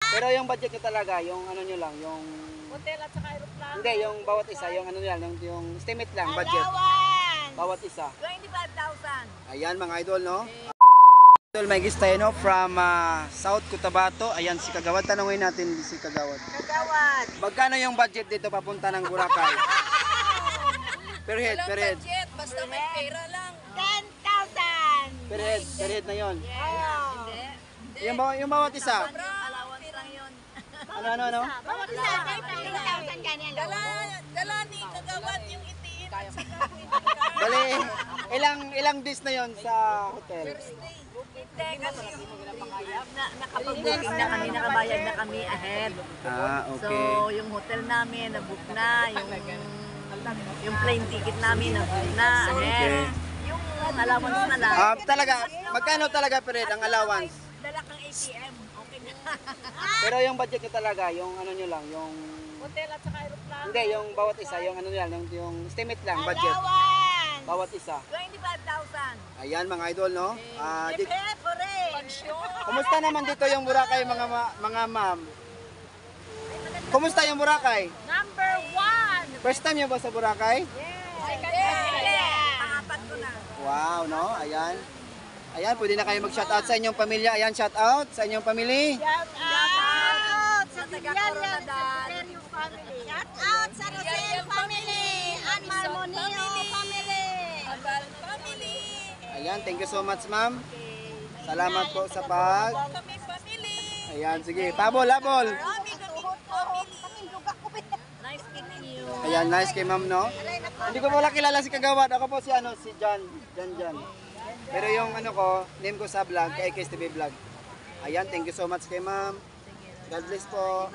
Pero yung budget nyo talaga, yung ano nyo lang, yung... Hotel at saka aeroplano. Hindi, yung bawat isa, yung ano nyo lang, yung estimate lang, budget. Bawat isa. 25,000. Ayan mga idol, no? Idol, may guest tayo, no? From South Cotabato. Ayan, si Kagawad. Tanungin natin si Kagawad. Kagawad. Magkano yung budget dito papunta ng Boracay? Per head, per head. Budget, basta may pera lang. 10,000. Per head na yon. Hindi. Yung bawat isa. Allowance lang yun. Ano? Bawat isa, 10,000 ganyan lang. Dala ni Kagawad yung itiin at saka Bali, ilang days na yon sa hotel? Hindi, kasi nakapag-booking na kami, nakabayad na kami ahead. Okay. So, yung hotel namin, nabook na, yung plane ticket namin, nabook na ahead. Yung allowance na lang. Talaga, magkano talaga per head ang allowance? Dala kang ATM, okay na. Pero yung budget nyo talaga, yung ano nyo lang, yung... Hotel at saka aeroplano. Hindi, yung bawat isa, yung ano nyo lang, yung estimate lang, budget. Bawat isa. 25,000. Ayan mga idol, no? Pansyon. Kumusta naman dito yung Boracay mga ma'am? Kumusta yung Boracay? Number 1. First time nyo ba sa Boracay? Pangapat ko na. Wow, no? Ayan. Ayan, pwede na kayo mag-shoutout sa inyong pamilya. Ayan, shoutout sa inyong pamilya. Shout out sa taga-Coronadal. Shout out sa Rosel family and Marmonio family. Abal family. Ayan, thank you so much, ma'am. Salamat po sa pag... Kami family. Ayan, sige. Pabol, habol. Kami family. Nice meeting you. Ayan, nice kay ma'am, no? Hindi ko wala kilala si Kagawad. Ako po si Jan. Pero yung ano ko, name ko sa vlog, kay KSTV Vlog. Ayan, thank you so much kay ma'am. God bless po.